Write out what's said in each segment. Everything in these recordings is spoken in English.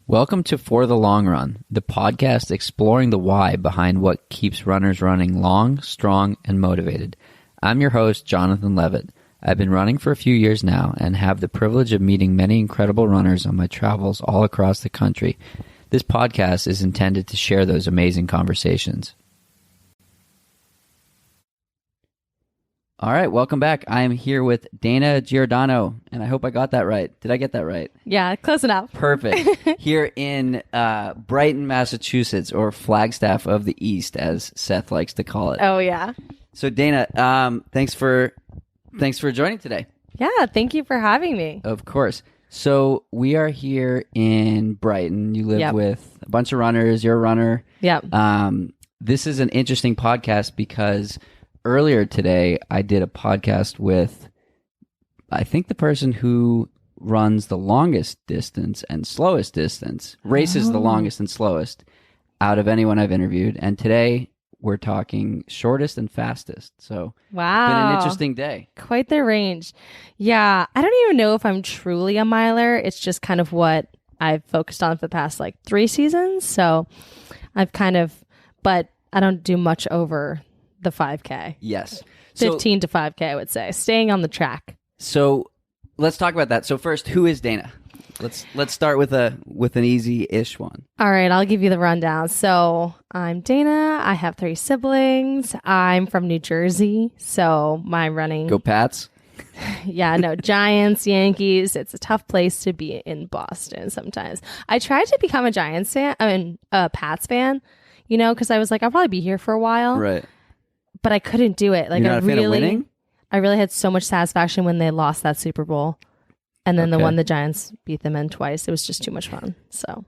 Welcome to For the Long Run, the podcast exploring the why behind what keeps runners running long, strong, and motivated. I'm your host, Jonathan Levitt. I've been running for a few years now and have the privilege of meeting many incredible runners on my travels all across the country. This podcast is intended to share those amazing conversations. All right, welcome back. I am here with Dana Giordano, and I hope I got that right. Did I get that right? Yeah, close enough. Perfect. Here in Brighton, Massachusetts, or Flagstaff of the East, as Seth likes to call it. Oh, yeah. So, Dana, thanks for joining today. Yeah, thank you for having me. Of course. So, we are here in Brighton. You live with a bunch of runners. You're a runner. Yep. This is an interesting podcast because earlier today, I did a podcast with, I think, the person who runs the longest distance and slowest distance, races the longest and slowest out of anyone I've interviewed. And today, we're talking shortest and fastest. So, wow, it's been an interesting day. Quite the range. Yeah, I don't even know if I'm truly a miler. It's just kind of what I've focused on for the past 3 seasons. So, I've but I don't do much over the 5K. Yes. 15 to 5K, I would say. Staying on the track. So let's talk about that. So first, who is Dana? Let's start with an easy-ish one. All right, I'll give you the rundown. So I'm Dana. I have 3 siblings. I'm from New Jersey. So my running... Go Pats. Yeah, no, Giants, Yankees. It's a tough place to be in Boston sometimes. I tried to become a Pats fan, because I was like, I'll probably be here for a while. Right. But I couldn't do it. You're not a fan of winning? I really had so much satisfaction when they lost that Super Bowl. And then the Giants beat them in twice. It was just too much fun. So,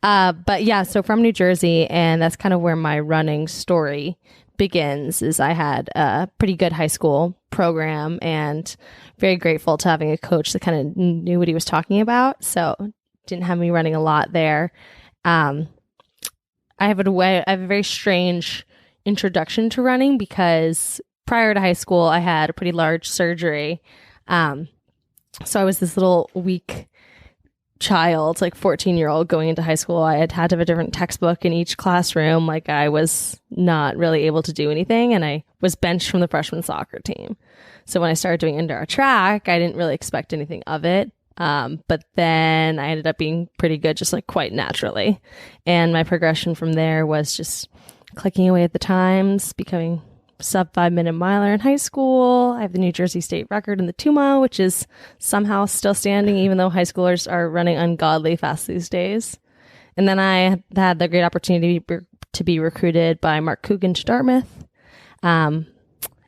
but yeah, so from New Jersey, and that's kind of where my running story begins, is I had a pretty good high school program and very grateful to having a coach that kind of knew what he was talking about. So didn't have me running a lot there. I have a very strange introduction to running because prior to high school, I had a pretty large surgery. So I was this little weak child, 14-year-old going into high school. I had to have a different textbook in each classroom. I was not really able to do anything, and I was benched from the freshman soccer team. So when I started doing indoor track, I didn't really expect anything of it. But then I ended up being pretty good, just quite naturally. And my progression from there was just clicking away at the times, becoming sub 5-minute miler in high school. I have the New Jersey state record in the 2-mile, which is somehow still standing, even though high schoolers are running ungodly fast these days. And then I had the great opportunity to be recruited by Mark Coogan to Dartmouth. And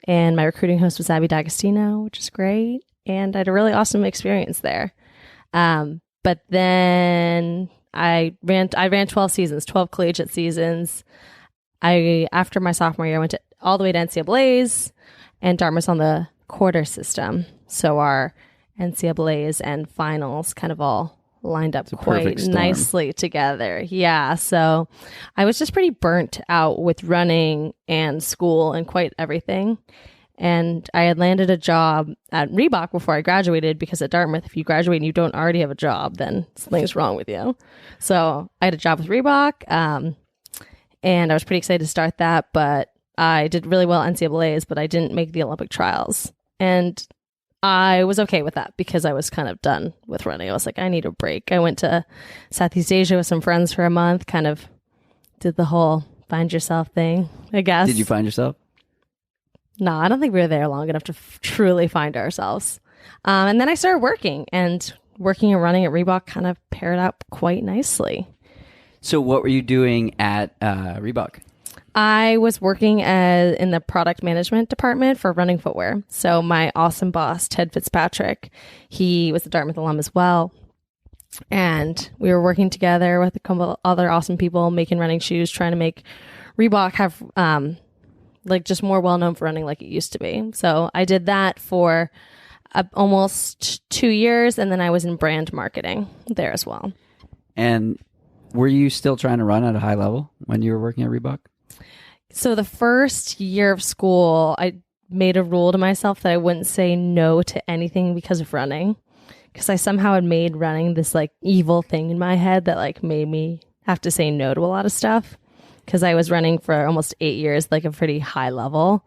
my recruiting host was Abby D'Agostino, which is great. And I had a really awesome experience there. But then I ran 12 seasons, 12 collegiate seasons. After my sophomore year, I went all the way to NCAAs, and Dartmouth's on the quarter system. So our NCAAs and finals kind of all lined up quite nicely together. Yeah. So I was just pretty burnt out with running and school and quite everything. And I had landed a job at Reebok before I graduated, because at Dartmouth, if you graduate and you don't already have a job, then something's wrong with you. So I had a job with Reebok. And I was pretty excited to start that, but I did really well at NCAAs, but I didn't make the Olympic trials. And I was okay with that because I was kind of done with running. I was like, I need a break. I went to Southeast Asia with some friends for a month, kind of did the whole find yourself thing, I guess. Did you find yourself? No, I don't think we were there long enough to truly find ourselves. And then I started working and running at Reebok kind of paired up quite nicely. So what were you doing at Reebok? I was working in the product management department for running footwear. So my awesome boss, Ted Fitzpatrick, he was a Dartmouth alum as well. And we were working together with a couple other awesome people making running shoes, trying to make Reebok have just more well-known for running like it used to be. So I did that for almost 2 years, and then I was in brand marketing there as well. And were you still trying to run at a high level when you were working at Reebok? So the first year of school, I made a rule to myself that I wouldn't say no to anything because of running. Because I somehow had made running this like evil thing in my head that like made me have to say no to a lot of stuff. Because I was running for almost 8 years, like a pretty high level.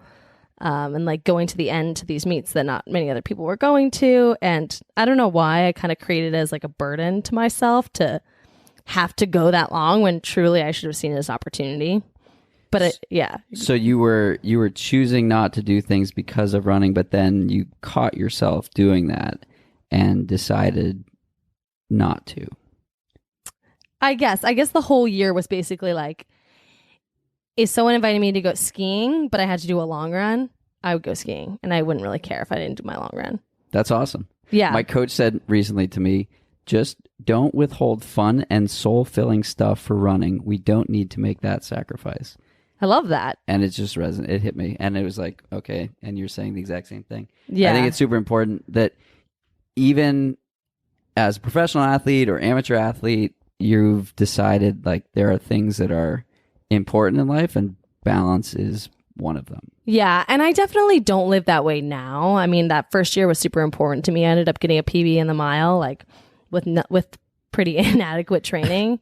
And like going to the end to these meets that not many other people were going to. And I don't know why I kind of created it as like a burden to myself to have to go that long when truly I should have seen it as opportunity. But yeah. So you were choosing not to do things because of running, but then you caught yourself doing that and decided not to. I guess the whole year was basically like, if someone invited me to go skiing, but I had to do a long run, I would go skiing, and I wouldn't really care if I didn't do my long run. That's awesome. Yeah. My coach said recently to me, just don't withhold fun and soul-filling stuff for running. We don't need to make that sacrifice. I love that. And it just it hit me. And it was like, okay, and you're saying the exact same thing. Yeah. I think it's super important that even as a professional athlete or amateur athlete, you've decided like there are things that are important in life and balance is one of them. Yeah, and I definitely don't live that way now. I mean, that first year was super important to me. I ended up getting a PB in the mile, like with pretty inadequate training,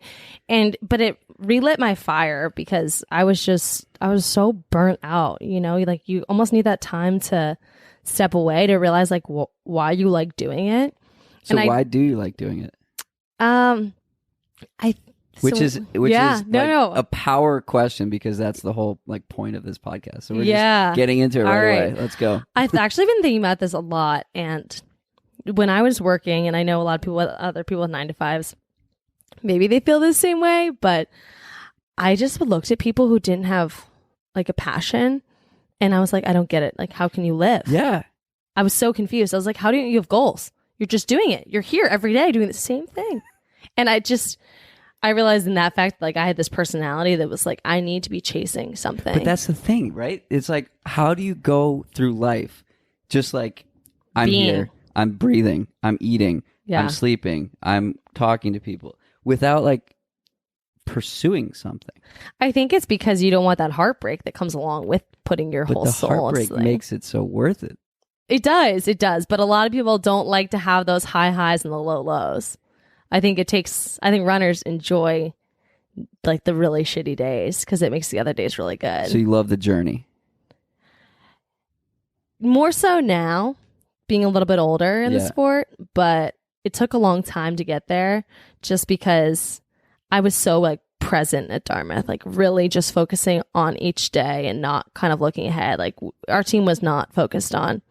but it relit my fire because I was so burnt out. You know, like you almost need that time to step away to realize like why you like doing it. So why do you like doing it? Which is a power question because that's the whole like point of this podcast. So we're just getting into it right away. Let's go. I've actually been thinking about this a lot, and when I was working, and I know a lot of other people with 9-to-5s, maybe they feel the same way, but I just looked at people who didn't have like a passion, and I was like, I don't get it. Like, how can you live? Yeah. I was so confused. I was like, how do you have goals? You're just doing it. You're here every day doing the same thing. And I realized in that fact, like I had this personality that was like, I need to be chasing something. But that's the thing, right? It's like, how do you go through life? Just like, I'm here, I'm breathing, I'm eating, I'm sleeping, I'm talking to people without like pursuing something. I think it's because you don't want that heartbreak that comes along with putting your whole soul. The heartbreak makes it so worth it. It does. But a lot of people don't like to have those high highs and the low lows. I think runners enjoy like the really shitty days because it makes the other days really good. So you love the journey? More so now, being a little bit older in the sport, but it took a long time to get there just because I was so like present at Dartmouth, like really just focusing on each day and not kind of looking ahead. Like our team was not focused on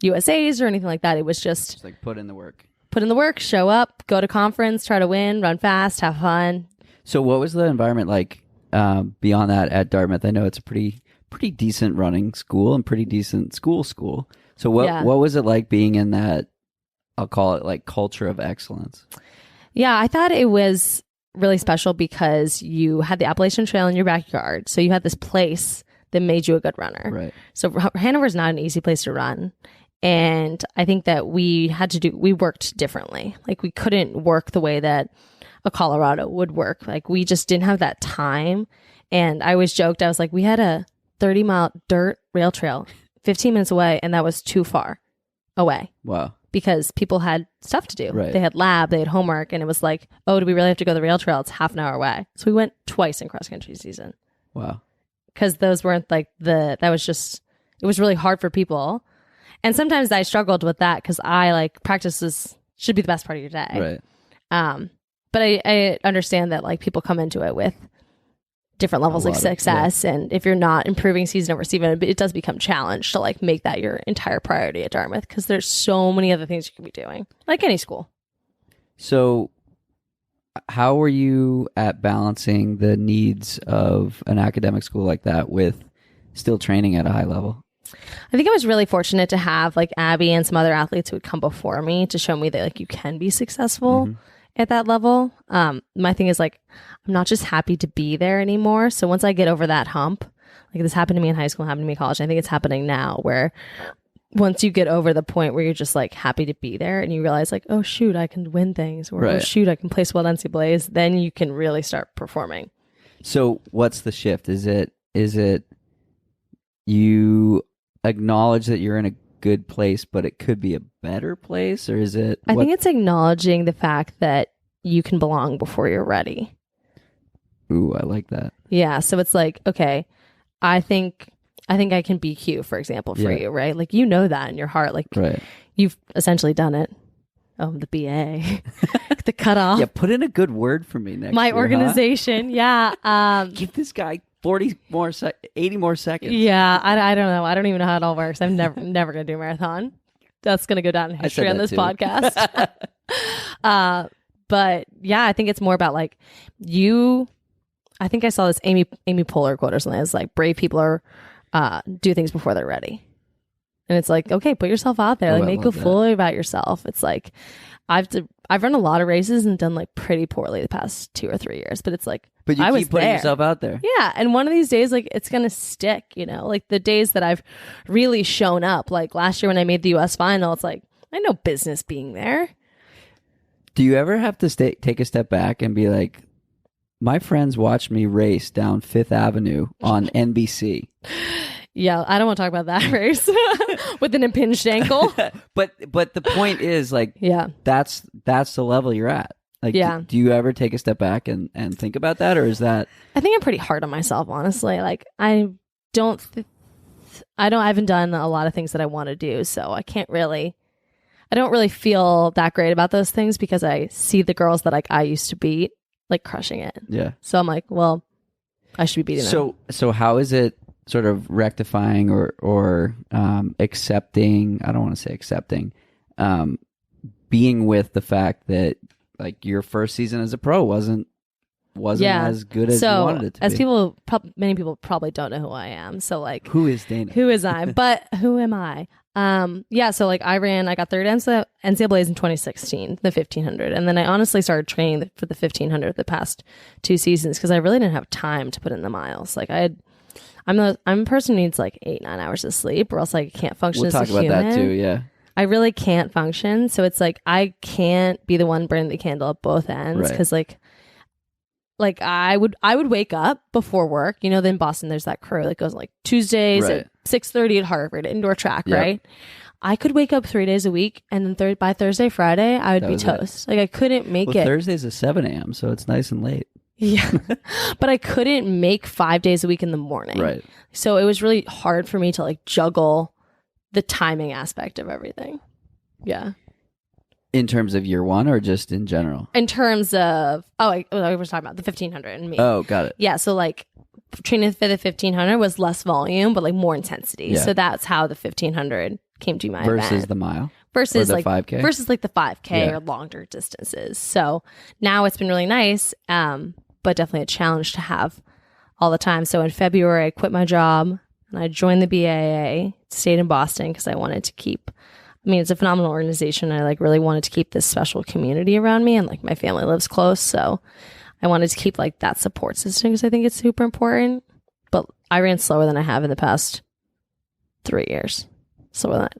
USAs or anything like that. It was just like put in the work. Put in the work, show up, go to conference, try to win, run fast, have fun. So what was the environment like beyond that at Dartmouth? I know it's a pretty decent running school and pretty decent school. So what was it like being in that, I'll call it like culture of excellence? Yeah, I thought it was really special because you had the Appalachian Trail in your backyard. So you had this place that made you a good runner. Right. So Hanover is not an easy place to run. And I think that we worked differently. Like we couldn't work the way that a Colorado would work. Like we just didn't have that time. And I always joked, I was like, we had a 30-mile dirt rail trail 15 minutes away, and that was too far away. Wow. Because people had stuff to do. Right. They had lab, they had homework, and it was like, oh, do we really have to go to the rail trail? It's half an hour away. So we went twice in cross-country season. Wow. Because those weren't like it was really hard for people. And sometimes I struggled with that because I like practices should be the best part of your day. Right. But I understand that like people come into it with different levels of success. And if you're not improving season over season, it does become challenged to like make that your entire priority at Dartmouth because there's so many other things you can be doing, like any school. So how were you at balancing the needs of an academic school like that with still training at a high level? I think I was really fortunate to have like Abby and some other athletes who would come before me to show me that like you can be successful at that level. My thing is like, I'm not just happy to be there anymore. So once I get over that hump, like this happened to me in high school, happened to me in college. I think it's happening now where once you get over the point where you're just like happy to be there and you realize like, oh shoot, I can win things or oh shoot, I can place well at NCAAs, then you can really start performing. So what's the shift? Is it you acknowledge that you're in a good place, but it could be a better place? Or is it... I think it's acknowledging the fact that you can belong before you're ready. Ooh, I like that. Yeah. So it's like, okay, I think I can be cute, for example, for you, right? Like, you know that in your heart. Like, you've essentially done it. Oh, the BA, the cutoff. Yeah, put in a good word for me next My year, organization, yeah. Give this guy 80 more seconds. Yeah, I don't know. I don't even know how it all works. I'm never going to do a marathon. That's going to go down in history on this podcast. But yeah, I think it's more about like I think I saw this Amy Poehler quote or something. It's like, brave people are do things before they're ready. And it's like, okay, put yourself out there. Like, make a fool about yourself. It's like, I've run a lot of races and done like pretty poorly the past 2 or 3 years. But it's like, but you keep putting yourself out there. Yeah. And one of these days, like, it's going to stick, you know, like the days that I've really shown up, like last year when I made the US final, it's like, I had no business being there. Do you ever have to take a step back and be like, my friends watched me race down Fifth Avenue on NBC? Yeah, I don't want to talk about that race with an impinged ankle. But the point is, like, that's the level you're at. Like, do you ever take a step back and think about that, or is that? I think I'm pretty hard on myself, honestly. Like, I haven't done a lot of things that I want to do, so I don't really feel that great about those things because I see the girls that like I used to beat like crushing it. Yeah. So I'm like, well, I should be beating them. So how is it sort of rectifying or accepting? I don't want to say accepting, being with the fact that like your first season as a pro wasn't as good as you wanted it to be. Many people probably don't know who I am. So like, who is Dana? Who is I? But who am I? So like I got third NCAAs in 2016, the 1500. And then I honestly started training for the 1500 the past 2 seasons because I really didn't have time to put in the miles. Like I'm a person who needs like 8-9 hours of sleep or else I can't function as a human. We'll talk about that too, yeah. I really can't function. So it's like I can't be the one burning the candle at both ends because like I would wake up before work. You know, then in Boston there's that crew that goes like Tuesdays at 6:30 at Harvard, indoor track, right? I could wake up 3 days a week and then by Thursday, Friday, I would be toast. Like I couldn't make it. Thursday's at 7 a.m., so it's nice and late. Yeah. But I couldn't make 5 days a week in the morning. Right. So it was really hard for me to like juggle the timing aspect of everything. Yeah. In terms of year one or just in general? In terms of, I was talking about the 1500 and me. Oh, got it. Yeah. So like training for the 1500 was less volume, but like more intensity. Yeah. So that's how the 1500 came to my versus event. The mile? Versus the like 5K? Versus like the 5K or longer distances. So now it's been really nice, but definitely a challenge to have all the time. So in February, I quit my job and I joined the BAA, stayed in Boston because I wanted to keep, it's a phenomenal organization. I like really wanted to keep this special community around me and like my family lives close. So I wanted to keep like that support system because I think it's super important. But I ran slower than I have in the past 3 years. Slower than that,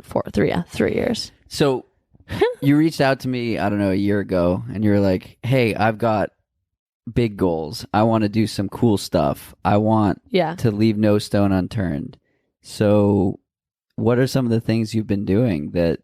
3 years. So you reached out to me, I don't know, a year ago and you were like, hey, I've got big goals. I want to do some cool stuff. I want to leave no stone unturned. So what are some of the things you've been doing that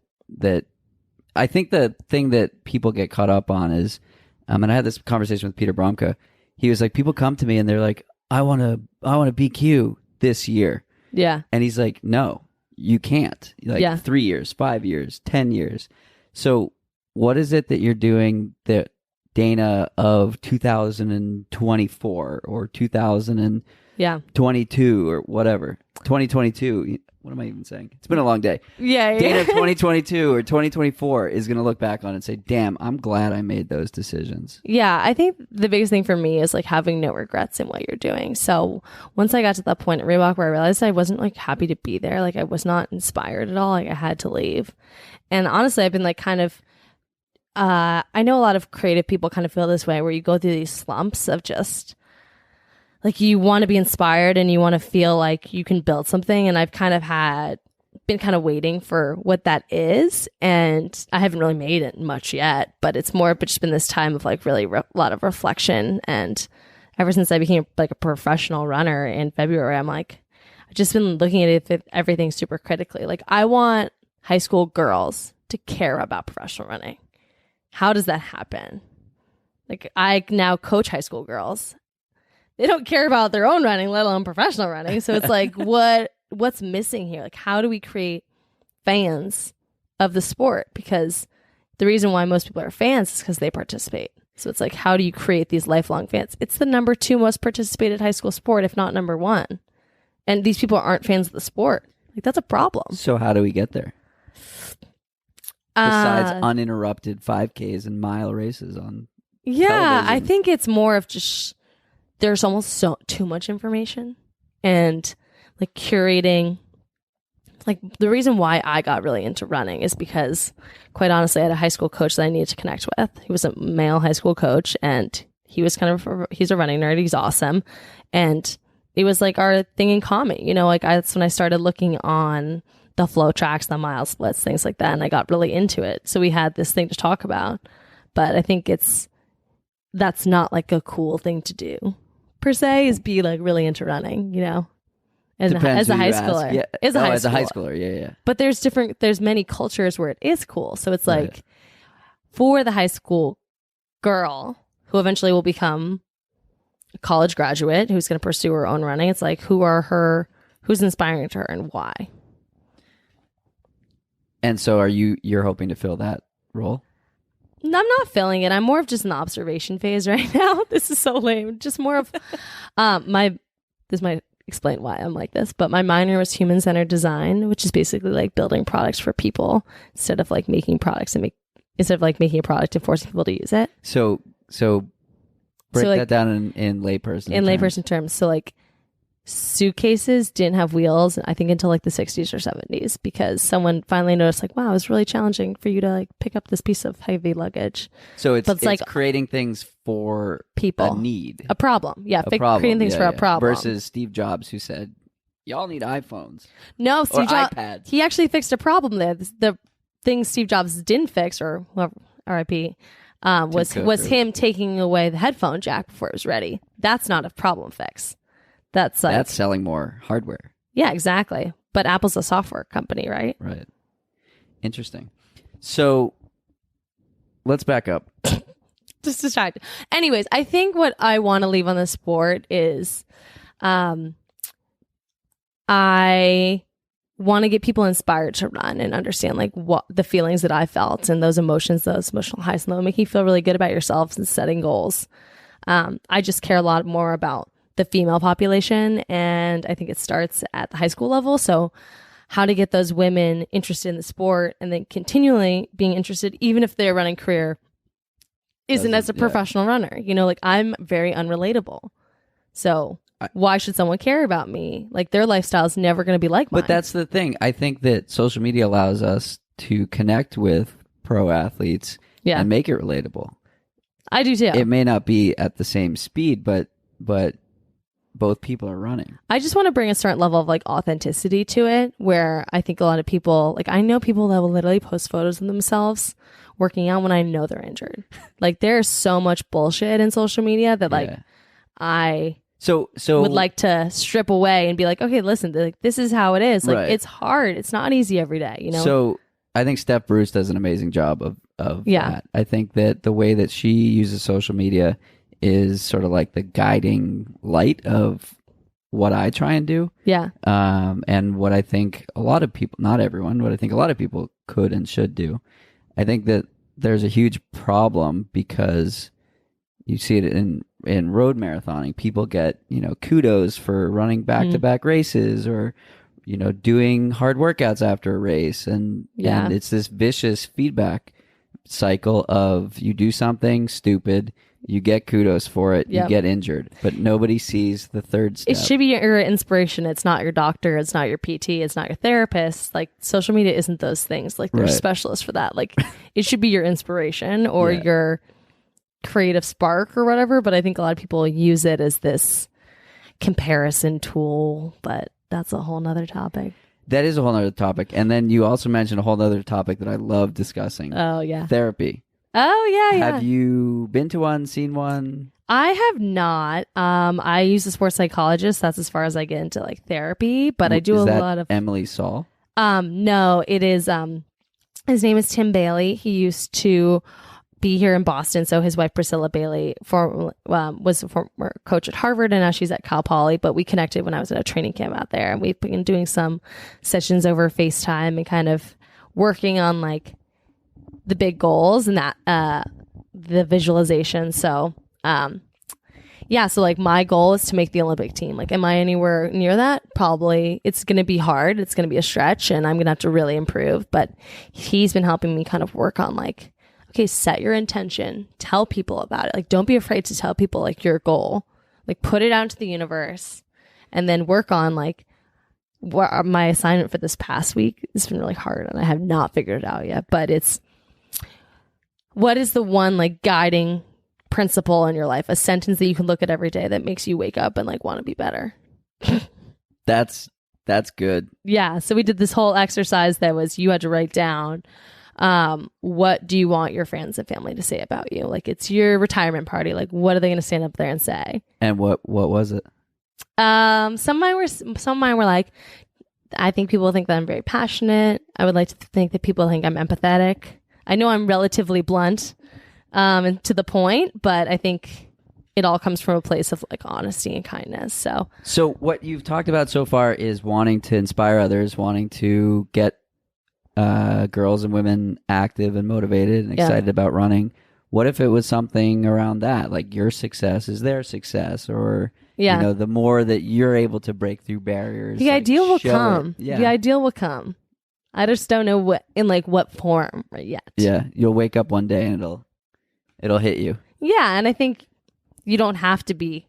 I think the thing that people get caught up on is, and I had this conversation with Peter Bromka. He was like, people come to me and they're like, I want to BQ this year. Yeah. And he's like, no, you can't. Like 3 years, 5 years, 10 years. So what is it that you're doing that Dana of 2024 or 2022 or whatever, 2022, what am I even saying? It's been a long day. Yeah. Dana of 2022 or 2024 is going to look back on it and say, damn, I'm glad I made those decisions. Yeah. I think the biggest thing for me is like having no regrets in what you're doing. So once I got to that point at Reebok where I realized I wasn't like happy to be there, like I was not inspired at all, like I had to leave. And honestly, I've been like kind of, I know a lot of creative people kind of feel this way where you go through these slumps of just like you want to be inspired and you want to feel like you can build something. And I've kind of been kind of waiting for what that is. And I haven't really made it much yet, but it's more just been this time of like really a lot of reflection. And ever since I became like a professional runner in February, I'm like, I've just been looking at everything super critically. Like, I want high school girls to care about professional running. How does that happen? Like, I now coach high school girls. They don't care about their own running, let alone professional running. So it's like, what's missing here? Like, how do we create fans of the sport? Because the reason why most people are fans is because they participate. So it's like, how do you create these lifelong fans? It's the number 2 most participated high school sport, if not number 1. And these people aren't fans of the sport. Like, that's a problem. So how do we get there? Besides uninterrupted 5Ks and mile races on television. I think it's more of just there's almost too much information, and like curating. Like, the reason why I got really into running is because, quite honestly, I had a high school coach that I needed to connect with. He was a male high school coach, and he's a running nerd. He's awesome. And it was like our thing in common, you know, like that's when I started looking on the flow tracks, the mile splits, things like that. And I got really into it. So we had this thing to talk about, but I think that's not like a cool thing to do per se, is be like really into running, you know, as a high schooler. Yeah. As a high schooler. Yeah. But there's many cultures where it is cool. So it's like for the high school girl who eventually will become a college graduate, who's going to pursue her own running, it's like, who's inspiring to her and why? And so you're hoping to fill that role? I'm not filling it. I'm more of just an observation phase right now. This is so lame. Just more of this might explain why I'm like this, but my minor was human-centered design, which is basically like building products for people instead of like making products instead of like making a product and forcing people to use it. So break that down in layperson layperson terms. So like suitcases didn't have wheels, I think, until like the 60s or 70s, because someone finally noticed like, wow, it was really challenging for you to like pick up this piece of heavy luggage. So it's like creating things for people, a need, a problem. Yeah, creating things for a problem. Versus Steve Jobs, who said, y'all need iPhones. No, Steve Jobs, iPads. He actually fixed a problem there. The thing Steve Jobs didn't fix, or whoever, RIP, was him taking away the headphone jack before it was ready. That's not a problem fix. That's selling more hardware. Yeah, exactly. But Apple's a software company, right? Right. Interesting. So let's back up. Just distracted. Anyways, I think what I want to leave on the sport is I want to get people inspired to run and understand like what the feelings that I felt and those emotions, those emotional highs and lows, make you feel really good about yourselves and setting goals. I just care a lot more about the female population, and I think it starts at the high school level. So how to get those women interested in the sport and then continually being interested, even if their running career isn't as a professional runner. You know, like I'm very unrelatable. So why should someone care about me? Like their lifestyle is never going to be like mine. But that's the thing. I think that social media allows us to connect with pro athletes and make it relatable. I do too. It may not be at the same speed, but both people are running. I just want to bring a certain level of like authenticity to it, where I think a lot of people, like I know people that will literally post photos of themselves working out when I know they're injured. Like there's so much bullshit in social media that like I would like to strip away and be like, okay, listen, like this is how it is. Like it's hard. It's not easy every day, you know? So I think Steph Bruce does an amazing job of that. I think that the way that she uses social media is sort of like the guiding light of what I try and do. Yeah. And what I think a lot of people, not everyone, but I think a lot of people could and should do. I think that there's a huge problem because you see it in road marathoning. People get, kudos for running back-to-back races or, doing hard workouts after a race. And it's this vicious feedback cycle of you do something stupid, you get kudos for it, you get injured, but nobody sees the third step. It should be your inspiration. It's not your doctor. It's not your PT. It's not your therapist. Like social media isn't those things. Like there's specialists for that. Like it should be your inspiration or your creative spark or whatever. But I think a lot of people use it as this comparison tool, but that's a whole nother topic. That is a whole nother topic. And then you also mentioned a whole other topic that I love discussing. Oh, yeah. Therapy. Oh, yeah. Have you been to one, seen one? I have not. I use a sports psychologist. That's as far as I get into like therapy, but I do Is a that lot of Emily Saul? No, it is his name is Tim Bailey. He used to be here in Boston. So his wife Priscilla Bailey was a former coach at Harvard, and now she's at Cal Poly. But we connected when I was at a training camp out there, and we've been doing some sessions over FaceTime and kind of working on like the big goals and that the visualization. So yeah, so like my goal is to make the Olympic team. Like, am I anywhere near that? Probably. It's going to be hard. It's going to be a stretch, and I'm going to have to really improve. But he's been helping me kind of work on like, okay, set your intention, tell people about it. Like, don't be afraid to tell people like your goal, like put it out into the universe, and then work on like what my assignment for this past week. It's been really hard, and I have not figured it out yet. But it's what is the one like guiding principle in your life, a sentence that you can look at every day that makes you wake up and like want to be better. That's good. Yeah. So we did this whole exercise that was you had to write down what do you want your friends and family to say about you? Like it's your retirement party. Like what are they going to stand up there and say? And what was it? Some of mine were like, I think people think that I'm very passionate. I would like to think that people think I'm empathetic. I know I'm relatively blunt and to the point, but I think it all comes from a place of like honesty and kindness. So what you've talked about so far is wanting to inspire others, wanting to get girls and women active and motivated and excited about running. What if it was something around that, like your success is their success, or you know, the more that you're able to break through barriers, the ideal will come. Yeah. The ideal will come. I just don't know what form yet. Yeah, you'll wake up one day and it'll hit you. Yeah, and I think you don't have to be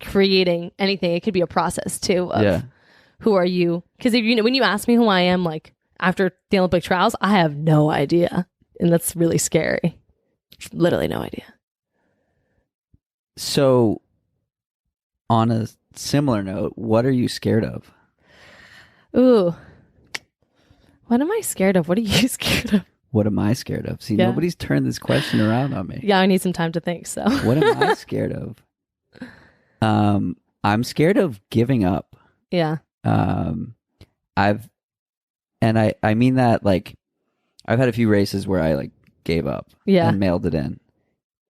creating anything. It could be a process too of who are you? Because when you ask me who I am, like after the Olympic trials, I have no idea, and that's really scary. Literally no idea. So, on a similar note, what are you scared of? Ooh, what am I scared of? What are you scared of? What am I scared of? See, nobody's turned this question around on me. Yeah, I need some time to think. So, what am I scared of? I'm scared of giving up. Yeah. I mean that like, I've had a few races where I like gave up. Yeah. And mailed it in,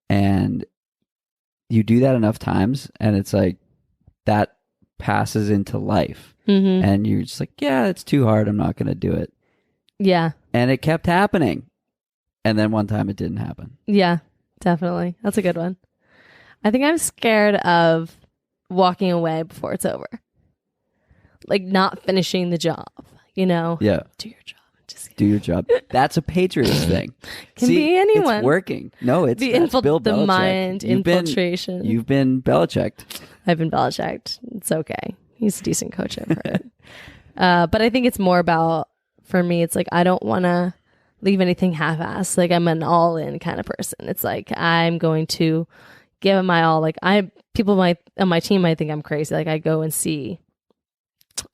and you do that enough times, and it's like that passes into life, and you're just like, yeah, it's too hard. I'm not going to do it. Yeah. And it kept happening. And then one time it didn't happen. Yeah, definitely. That's a good one. I think I'm scared of walking away before it's over. Like not finishing the job, you know? Yeah. Do your job. Just do your job. That's a Patriots thing. Can be anyone. It's working. No, it's Bill Belichick. The mind infiltration. You've been Belichicked. I've been Belichicked. It's okay. He's a decent coach, I've heard. But I think it's more about, for me, it's like I don't want to leave anything half-assed. Like I'm an all-in kind of person. It's like I'm going to give it my all. Like people on my team might think I'm crazy. Like I go and see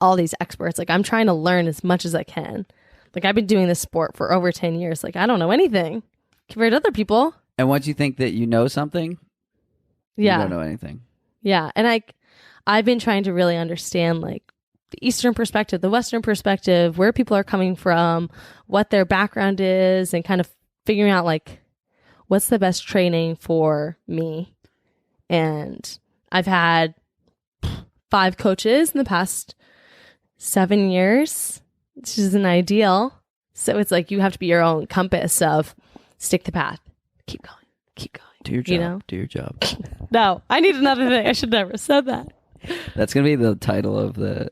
all these experts. Like I'm trying to learn as much as I can. Like I've been doing this sport for over 10 years. Like I don't know anything compared to other people. And once you think that you know something, you don't know anything. Yeah. And I've been trying to really understand like the Eastern perspective, the Western perspective, where people are coming from, what their background is, and kind of figuring out like what's the best training for me. And I've had 5 coaches in the past 7 years, which isn't ideal. So it's like you have to be your own compass of stick the path, keep going. Do your job. You know? Do your job. No, I need another thing. I should never have said that. That's gonna be the title of the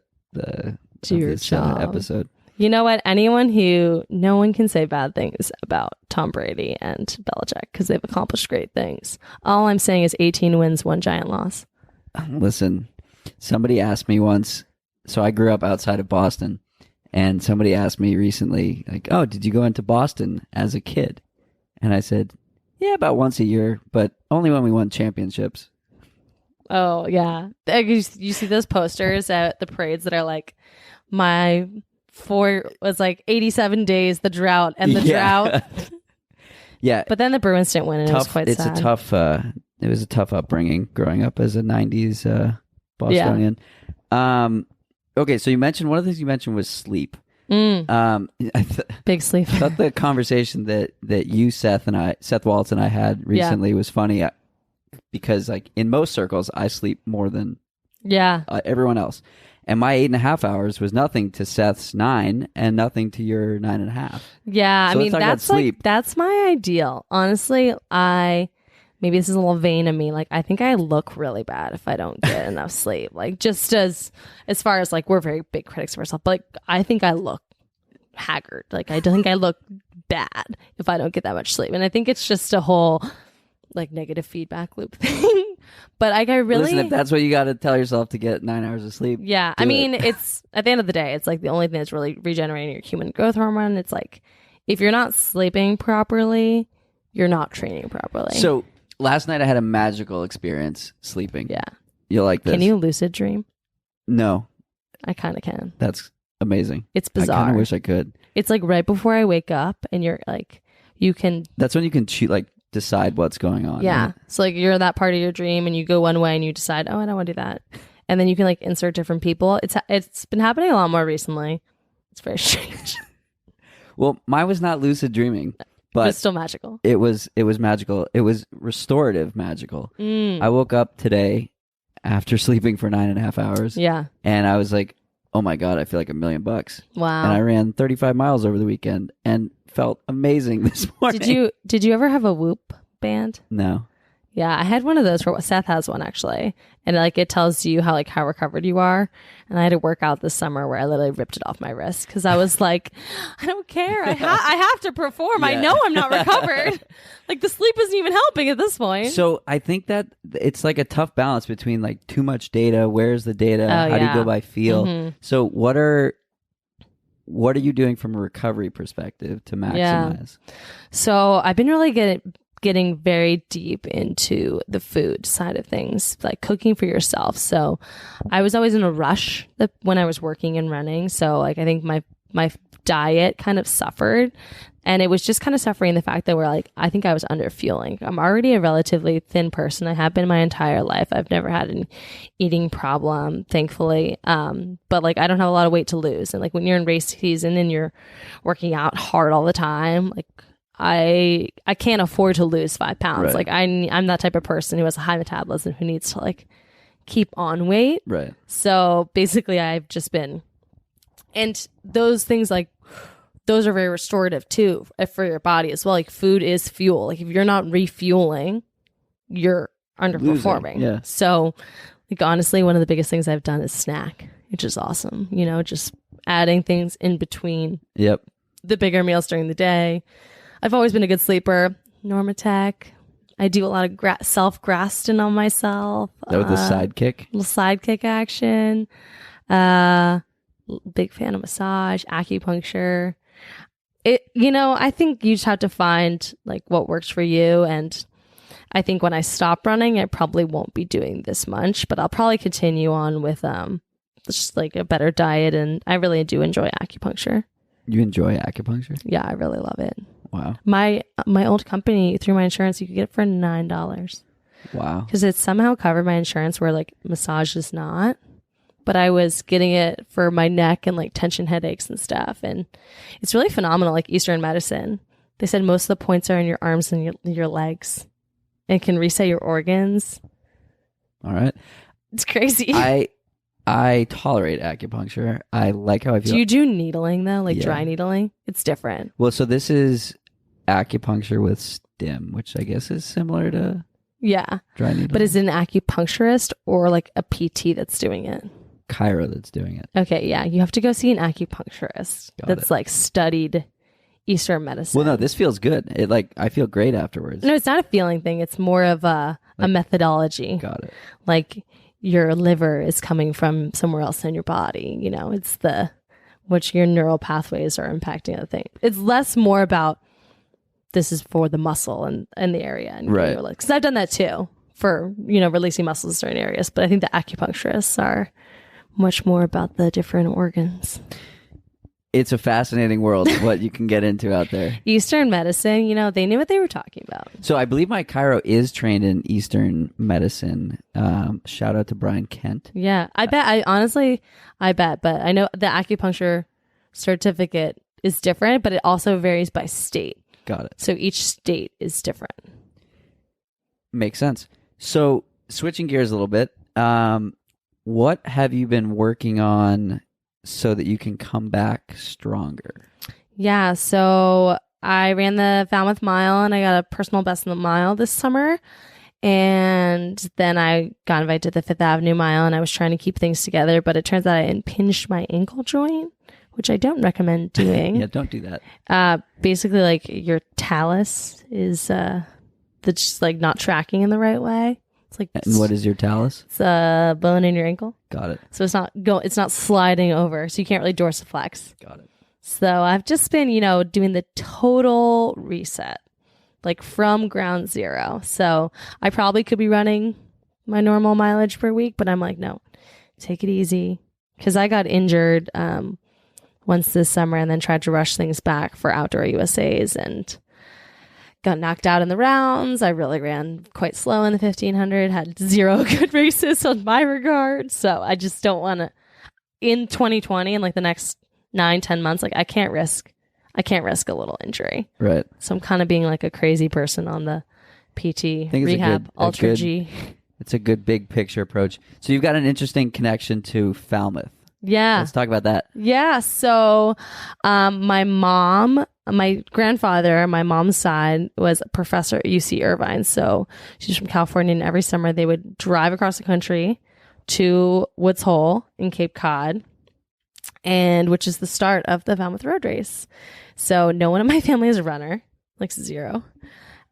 Do your job episode. You know what? No one can say bad things about Tom Brady and Belichick because they've accomplished great things. All I'm saying is 18 wins, 1 giant loss. Listen, somebody asked me once, so I grew up outside of Boston, and somebody asked me recently, like, oh, did you go into Boston as a kid? And I said, yeah, about once a year, but only when we won championships. Oh, yeah. You see those posters at the parades that are like, was like 87 days, the drought and the drought. Yeah. But then the Bruins didn't win, and it was quite sad. It's a it was a tough upbringing growing up as a 90s Bostonian. Okay, so you mentioned, one of the things you mentioned was sleep. Big sleep. I thought the conversation that you, Seth Waltz and I had recently was funny because like in most circles, I sleep more than everyone else. And my 8.5 hours was nothing to Seth's 9 and nothing to your 9.5. Yeah, so I mean, that's my ideal. Honestly, maybe this is a little vain of me. Like, I think I look really bad if I don't get enough sleep. Like, just as far as like, we're very big critics of ourselves, but like, I think I look haggard. Like, I don't think I look bad if I don't get that much sleep. And I think it's just a whole like negative feedback loop thing. But I really listen, if that's what you got to tell yourself to get 9 hours of sleep. Yeah, I mean, it's at the end of the day, it's like the only thing that's really regenerating your human growth hormone. It's like if you're not sleeping properly, you're not training properly. So last night I had a magical experience sleeping. Yeah, you'll like this. Can you lucid dream? No, I kind of can. That's amazing. It's bizarre. I kind of wish I could. It's like right before I wake up, and you're like, you can. That's when you can decide what's going on. Yeah. Right? So like you're that part of your dream and you go one way and you decide, oh, I don't want to do that. And then you can like insert different people. It's been happening a lot more recently. It's very strange. Well, mine was not lucid dreaming, but it's still magical. It was magical. It was restorative magical. I woke up today after sleeping for 9.5 hours. Yeah. And I was like, oh my God, I feel like $1 million. Wow. And I ran 35 miles over the weekend and felt amazing this morning. Did you ever have a Whoop band? No. Yeah, I had one of those. Seth has one actually, and like it tells you how recovered you are. And I had a workout this summer where I literally ripped it off my wrist because I was like, I don't care. I have to perform. Yeah. I know I'm not recovered. Like the sleep isn't even helping at this point. So I think that it's like a tough balance between like too much data. Where's the data? How do you go by feel? Mm-hmm. So what are you doing from a recovery perspective to maximize? Yeah. So I've been really getting very deep into the food side of things, like cooking for yourself. So I was always in a rush when I was working and running. So like I think my diet kind of suffered, and it was just kind of suffering the fact that I think I was under fueling. I'm already a relatively thin person. I have been my entire life. I've never had an eating problem, thankfully. But like I don't have a lot of weight to lose. And like when you're in race season and you're working out hard all the time, like I can't afford to lose 5 pounds. Right. Like I'm that type of person who has a high metabolism who needs to like keep on weight. Right. So basically I've just been, and those things like those are very restorative too for your body as well. Like food is fuel. Like if you're not refueling, you're underperforming. Yeah. So like honestly, one of the biggest things I've done is snack, which is awesome. You know, just adding things in between. Yep. The bigger meals during the day. I've always been a good sleeper. Normatec. I do a lot of self-Graston on myself. That was the sidekick? Little sidekick action. Big fan of massage, acupuncture. I think you just have to find like what works for you. And I think when I stop running, I probably won't be doing this much, but I'll probably continue on with just like a better diet. And I really do enjoy acupuncture. You enjoy acupuncture? Yeah, I really love it. Wow. My old company, through my insurance, you could get it for $9. Wow. Because it somehow covered my insurance where like massage is not. But I was getting it for my neck and like tension headaches and stuff. And it's really phenomenal, like Eastern medicine. They said most of the points are in your arms and your legs. And it can reset your organs. All right. It's crazy. I tolerate acupuncture. I like how I feel. Do you do needling though? Like dry needling? It's different. Well, so this is acupuncture with stim, which I guess is similar to dry needling. But is it an acupuncturist or like a PT that's doing it? Chiro that's doing it. Okay, yeah. You have to go see an acupuncturist that's like studied Eastern medicine. Well, no, this feels good. I feel great afterwards. No, it's not a feeling thing. It's more of a methodology. Got it. Like your liver is coming from somewhere else in your body. You know, it's which your neural pathways are impacting the thing. It's less more about this is for the muscle and the area. And right. Because I've done that too for, releasing muscles in certain areas. But I think the acupuncturists are much more about the different organs. It's a fascinating world what you can get into out there. Eastern medicine, they knew what they were talking about. So I believe my chiro is trained in Eastern medicine. Shout out to Brian Kent. Yeah, I bet. But I know the acupuncture certificate is different, but it also varies by state. Got it. So each state is different. Makes sense. So switching gears a little bit, what have you been working on so that you can come back stronger? Yeah, so I ran the Falmouth Mile and I got a personal best in the mile this summer. And then I got invited to the Fifth Avenue Mile and I was trying to keep things together, but it turns out I impinged my ankle joint, which I don't recommend doing. Yeah, don't do that. Basically, like your talus is just like not tracking in the right way. It's like, and what is your talus? It's a bone in your ankle. Got it. So it's not sliding over, so you can't really dorsiflex. Got it. So I've just been, doing the total reset, like from ground zero. So I probably could be running my normal mileage per week, but I'm like, no, take it easy. Because I got injured once this summer and then tried to rush things back for Outdoor USAs and got knocked out in the rounds. I really ran quite slow in the 1500, had 0 good races on my regard. So I just don't want to, in 2020 and like the next 9-10 months, like I can't risk a little injury. Right. So I'm kind of being like a crazy person on the PT rehab Ultra G. It's a good big picture approach. So you've got an interesting connection to Falmouth. Yeah. Let's talk about that. Yeah. So my grandfather, my mom's side, was a professor at UC Irvine. So she's from California, and every summer they would drive across the country to Woods Hole in Cape Cod, and which is the start of the Falmouth Road Race. So no one in my family is a runner, like 0.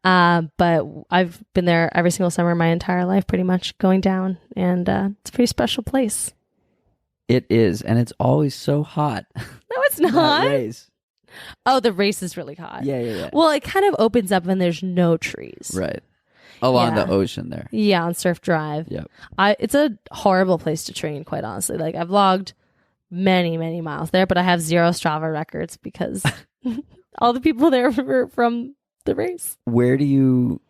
But I've been there every single summer my entire life, pretty much going down, and it's a pretty special place. It is, and it's always so hot. No, it's not. That race. Oh, the race is really hot. Yeah. Well, it kind of opens up when there's no trees. Right. Along the ocean there. Yeah, on Surf Drive. Yep. It's a horrible place to train, quite honestly. Like, I've logged many, many miles there, but I have 0 Strava records because all the people there were from the race. Where do you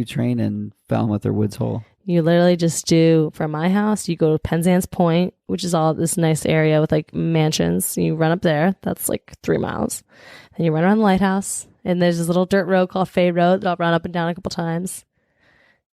train in Falmouth or Woods Hole? You literally just do, from my house, you go to Penzance Point, which is all this nice area with like mansions. You run up there. That's like 3 miles. Then you run around the lighthouse. And there's this little dirt road called Fay Road that I'll run up and down a couple times.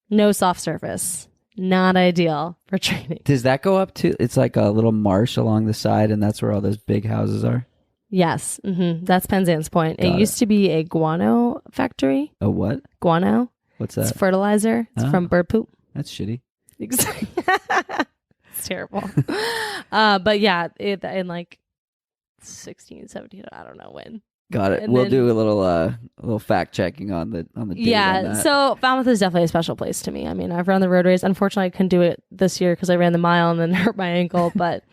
No soft surface. Not ideal for training. Does that go up to, it's like a little marsh along the side and that's where all those big houses are? Yes. Mm-hmm. That's Penzance Point. It used to be a guano factory. A what? Guano. What's that? It's fertilizer. It's from bird poop. That's shitty. Exactly. It's terrible. But yeah, in like 16, 17, I don't know when. Got it. We'll do a little fact checking on the date on that. So Falmouth is definitely a special place to me. I mean, I've run the road race. Unfortunately, I couldn't do it this year because I ran the mile and then hurt my ankle. But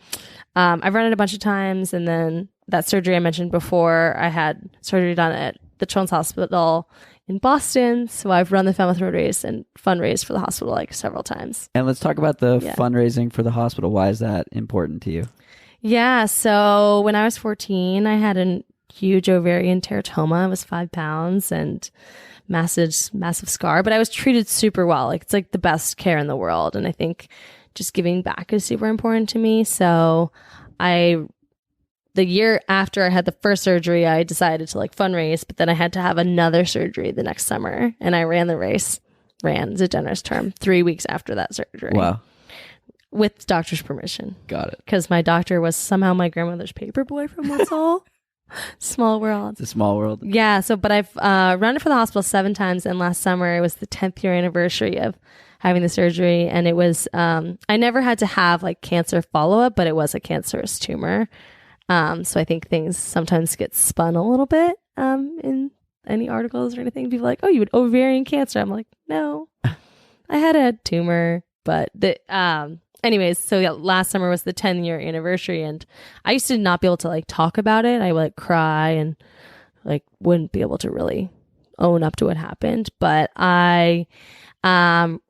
I've run it a bunch of times. And then that surgery I mentioned before, I had surgery done at the Children's Hospital in Boston. So I've run the Falmouth Road Race and fundraised for the hospital like several times. And let's talk about the fundraising for the hospital. Why is that important to you? Yeah. So when I was 14, I had a huge ovarian teratoma. It was 5 pounds and massive scar, but I was treated super well. Like, it's like the best care in the world. And I think just giving back is super important to me. So the year after I had the first surgery, I decided to like fundraise, but then I had to have another surgery the next summer. And I ran the race. Ran is a generous term. 3 weeks after that surgery. Wow. With doctor's permission. Got it. Because my doctor was somehow my grandmother's paper boy from Woods Hole. Small world. It's a small world. Yeah. So, but I've run it for the hospital 7 times. And last summer, it was the 10th year anniversary of having the surgery. And it was, I never had to have like cancer follow-up, but it was a cancerous tumor. So I think things sometimes get spun a little bit in any articles or anything. People are like, oh, you had ovarian cancer. I'm like, no, I had a tumor. But anyways, so yeah, last summer was the 10-year anniversary, and I used to not be able to like talk about it. I would like cry and like wouldn't be able to really own up to what happened. But I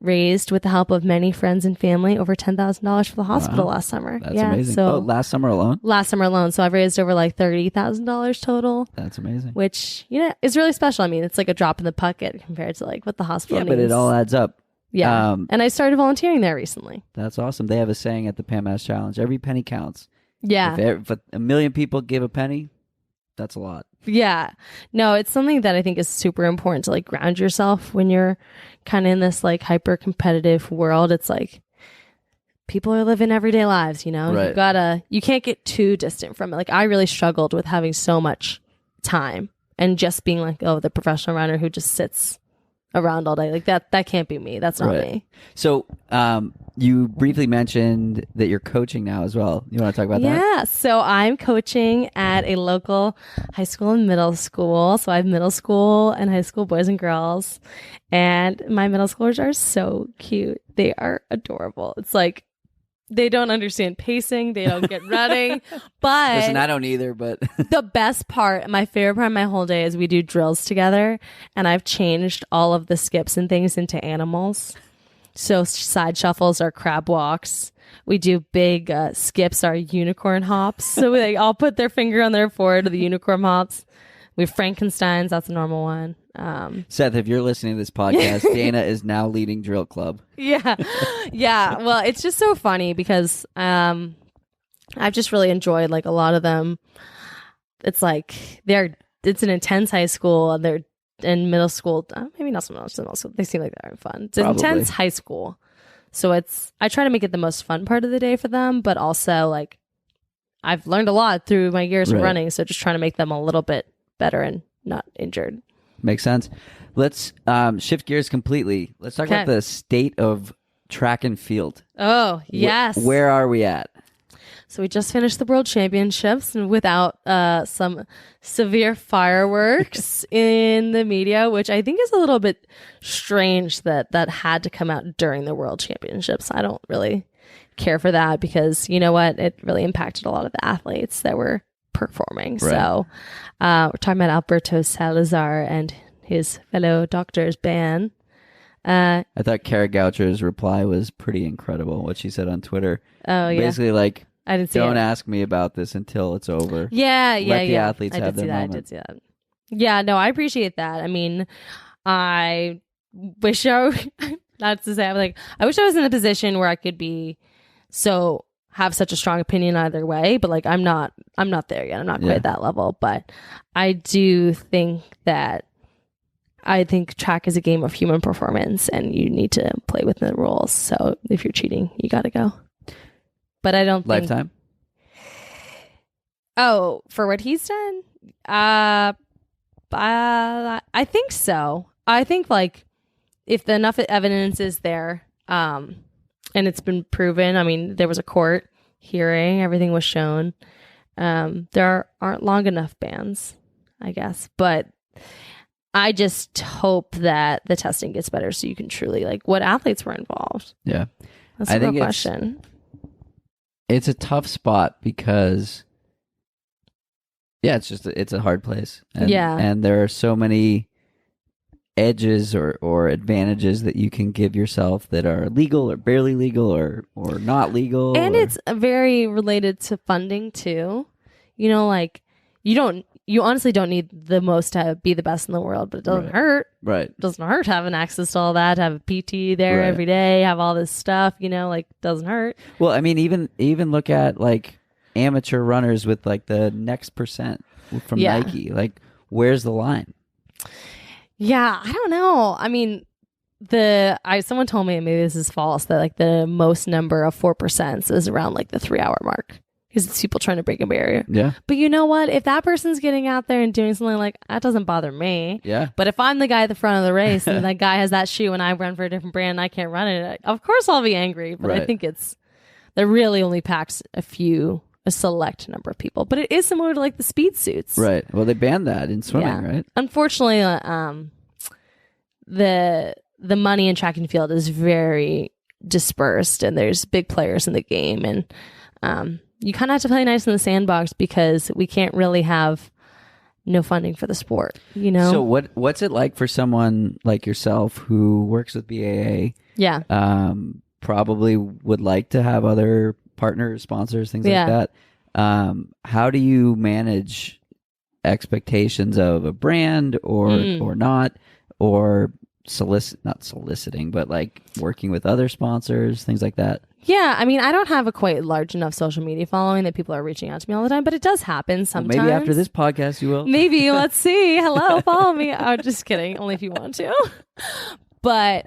Raised with the help of many friends and family over $10,000 for the hospital last summer. That's amazing. So last summer alone? Last summer alone. So I've raised over like $30,000 total. That's amazing. Which, is really special. I mean, it's like a drop in the bucket compared to like what the hospital needs. But it all adds up. Yeah. And I started volunteering there recently. That's awesome. They have a saying at the PAMAS Challenge, every penny counts. Yeah. If a million people give a penny, that's a lot. Yeah. No, it's something that I think is super important to like ground yourself when you're kind of in this like hyper competitive world. It's like people are living everyday lives, Right. You can't get too distant from it. Like I really struggled with having so much time and just being like, oh, the professional runner who just sits around all day. Like that can't be me. That's not me. So you briefly mentioned that you're coaching now as well. You want to talk about that? Yeah. So I'm coaching at a local high school and middle school. So I have middle school and high school boys and girls. And my middle schoolers are so cute. They are adorable. It's like they don't understand pacing. They don't get running. But listen, I don't either, but the best part, my favorite part of my whole day is we do drills together, and I've changed all of the skips and things into animals. So side shuffles are crab walks. We do big skips are unicorn hops. So they all put their finger on their forehead to the unicorn hops. We have Frankenstein's. That's a normal one. Seth, if you're listening to this podcast, Dana is now leading drill club. Yeah. Yeah. Well, it's just so funny because I've just really enjoyed like a lot of them. It's like it's an intense high school and they're in middle school. Maybe not so much middle school. They seem like they're fun. It's an intense high school. So I try to make it the most fun part of the day for them, but also like I've learned a lot through my years of running. So just trying to make them a little bit better and not injured. Makes sense. Let's shift gears completely. Let's talk about the state of track and field. Oh, yes. Where are we at? So we just finished the World Championships without some severe fireworks in the media, which I think is a little bit strange that had to come out during the World Championships. I don't really care for that because, you know what? It really impacted a lot of the athletes that were performing. Right. So we're talking about Alberto Salazar and his fellow doctor's ban. I thought Kara Goucher's reply was pretty incredible, what she said on Twitter. Oh, yeah. Basically, like, I didn't see don't ask me about this until it's over. Yeah, Let the athletes have their moment. I did see that. Yeah, no, I appreciate that. I mean, I wish not to say, I wish I was in a position where I could have such a strong opinion either way, but like I'm not there yet. I'm not quite at that level, but I do think track is a game of human performance and you need to play within the rules. So if you're cheating, you got to go. But I don't think lifetime. Oh, for what he's done? I think so. I think like if enough evidence is there, and it's been proven. I mean, there was a court hearing. Everything was shown. There aren't long enough bans, I guess. But I just hope that the testing gets better so you can truly, like, what athletes were involved. Yeah. That's a real question. It's a tough spot because, it's a hard place. And there are so many edges or advantages that you can give yourself that are legal or barely legal or not legal. And it's very related to funding too. You know, like you honestly don't need the most to be the best in the world, but it doesn't hurt. Right. It doesn't hurt having access to all that, to have a PT there every day, have all this stuff, like doesn't hurt. Well, I mean, even look at like amateur runners with like the next percent from Nike. Like, where's the line? Yeah, I don't know. I mean, someone told me, and maybe this is false, that like the most number of 4% is around like the 3-hour mark because it's people trying to break a barrier. Yeah. But you know what? If that person's getting out there and doing something like that, doesn't bother me. Yeah. But if I'm the guy at the front of the race and that guy has that shoe and I run for a different brand and I can't run it, of course I'll be angry. But I think that really only packs a select number of people. But it is similar to like the speed suits. Right. Well, they banned that in swimming, right? Unfortunately, the money in track and field is very dispersed and there's big players in the game. And you kind of have to play nice in the sandbox because we can't really have no funding for the sport, you know? So what's it like for someone like yourself who works with BAA? Yeah. Probably would like to have other partners, sponsors, things like that. How do you manage expectations of a brand or not, or not soliciting, but like working with other sponsors, things like that? Yeah, I mean, I don't have a quite large enough social media following that people are reaching out to me all the time, but it does happen sometimes. Well, maybe after this podcast you will. Maybe, let's see. Hello, follow me. I'm just kidding, only if you want to. But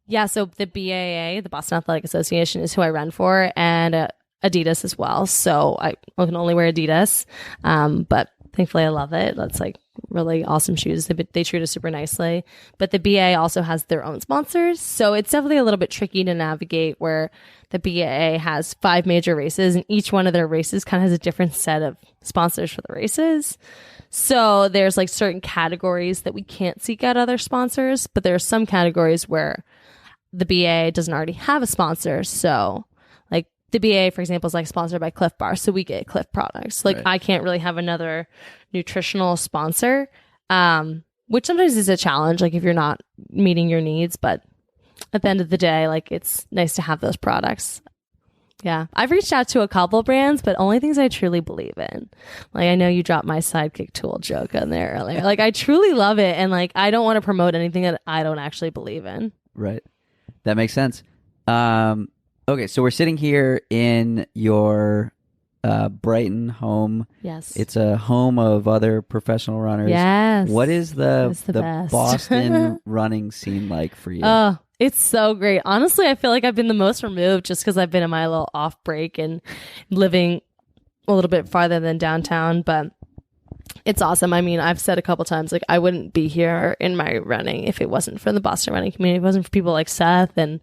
yeah, so the BAA, the Boston Athletic Association, is who I run for, and Adidas as well. So I can only wear Adidas, but thankfully I love it. That's like really awesome shoes. They treat us super nicely. But the BAA also has their own sponsors, so it's definitely a little bit tricky to navigate, where the BAA has 5 major races, and each one of their races kind of has a different set of sponsors for the races. So there's like certain categories that we can't seek out other sponsors, but there are some categories where the BAA doesn't already have a sponsor. So like the BAA, for example, is like sponsored by Cliff Bar, so we get Cliff products. Like I can't really have another nutritional sponsor, which sometimes is a challenge, like if you're not meeting your needs. But at the end of the day, like it's nice to have those products. Yeah. I've reached out to a couple brands, but only things I truly believe in. Like I know you dropped my sidekick tool joke on there earlier. Like I truly love it, and like I don't want to promote anything that I don't actually believe in. Right. That makes sense. Okay, so we're sitting here in your Brighton home. Yes. It's a home of other professional runners. Yes. What is the best. Boston running scene like for you? Oh, it's so great. Honestly, I feel like I've been the most removed just because I've been in my little off break and living a little bit farther than downtown, but it's awesome. I mean, I've said a couple times, like, I wouldn't be here in my running if it wasn't for the Boston running community. If it wasn't for people like Seth and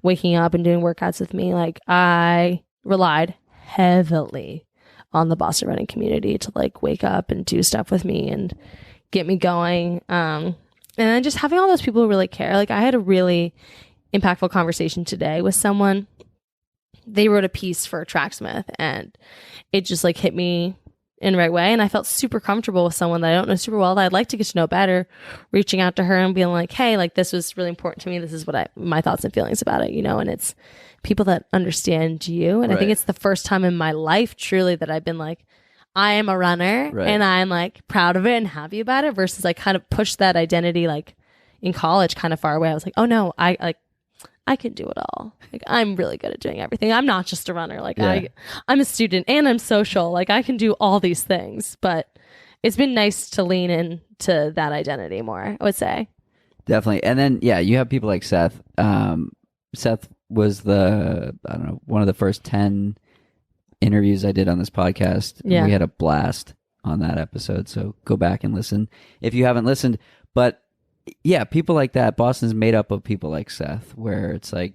waking up and doing workouts with me. Like, I relied heavily on the Boston running community to like wake up and do stuff with me and get me going. And then just having all those people who really care. Like, I had a really impactful conversation today with someone. They wrote a piece for Tracksmith, and it just like hit me in the right way. And I felt super comfortable with someone that I don't know super well, that I'd like to get to know better, reaching out to her and being like, hey, like, this was really important to me. This is what my thoughts and feelings about it, you know? And it's people that understand you. And I think it's the first time in my life truly that I've been like, I am a runner and I'm like proud of it and happy about it, versus like kind of push that identity like in college kind of far away. I was like, oh no, I can do it all. Like, I'm really good at doing everything. I'm not just a runner. Like, I'm a student and I'm social. Like, I can do all these things. But it's been nice to lean into that identity more, I would say. Definitely. And then, yeah, you have people like Seth. Seth was one of the first 10 interviews I did on this podcast. Yeah. We had a blast on that episode. So go back and listen if you haven't listened. But yeah, people like that. Boston's made up of people like Seth, where it's like,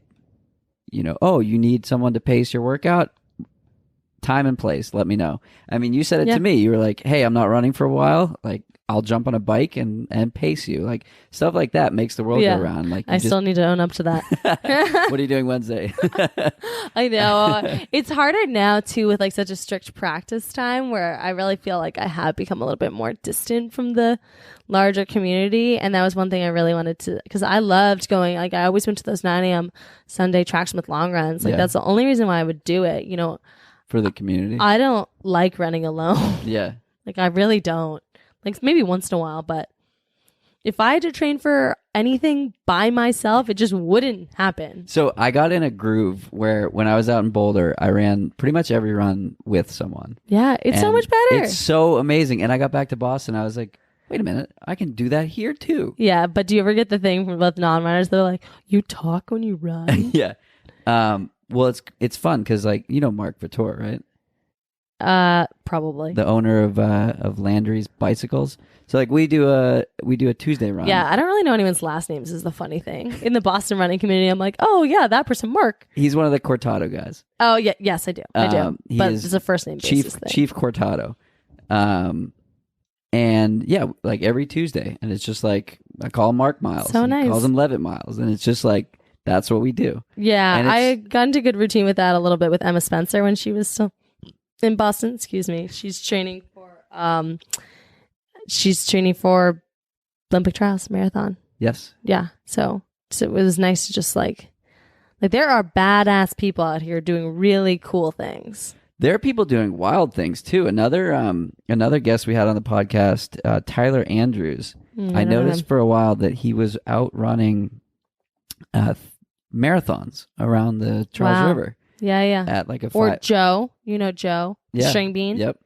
you know, oh, you need someone to pace your workout? Time and place, let me know. I mean, you said it to me. You were like, hey, I'm not running for a while. Like, I'll jump on a bike and pace you. Like, stuff like that makes the world go round. Like, I still need to own up to that. What are you doing Wednesday? I know. It's harder now, too, with like such a strict practice time, where I really feel like I have become a little bit more distant from the larger community. And that was one thing I really wanted to, because I loved going, like, I always went to those 9 a.m. Sunday Tracksmith long runs. Like, that's the only reason why I would do it, you know. For the community? I don't like running alone. Yeah. Like, I really don't. Like, maybe once in a while, but if I had to train for anything by myself, it just wouldn't happen. So I got in a groove where when I was out in Boulder, I ran pretty much every run with someone. Yeah, it's so much better. It's so amazing. And I got back to Boston, I was like, wait a minute, I can do that here too. Yeah, but do you ever get the thing from both non-runners that are like, you talk when you run? Yeah. Well, it's fun because, like, you know Mark Vittor, right? Probably the owner of Landry's Bicycles. So like we do a Tuesday run. Yeah, I don't really know anyone's last names is the funny thing. In the Boston running community, I'm like, oh yeah, that person, Mark. He's one of the Cortado guys. Oh yeah, yes I do. But it's a first name basis thing. Chief Cortado. And yeah, like every Tuesday, and it's just like I call him Mark Miles. So nice. He calls him Levitt Miles, and it's just like that's what we do. Yeah, I got into good routine with that a little bit with Emma Spencer when she was still in Boston. Excuse me. She's training for she's training for Olympic trials marathon. Yes. Yeah. So it was nice to just like there are badass people out here doing really cool things. There are people doing wild things too. Another guest we had on the podcast, Tyler Andrews. I noticed for a while that he was out running marathons around the Charles River. Yeah. At like or Joe, Joe, string bean. Yep.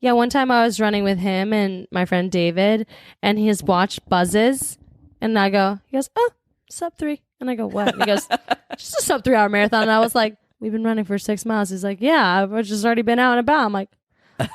Yeah, one time I was running with him and my friend David, and his watch buzzes, and he goes, oh, sub 3. And I go, what? And he goes, just a sub 3 hour marathon. And I was like, we've been running for 6 miles. He's like, yeah, I've just already been out and about. I'm like,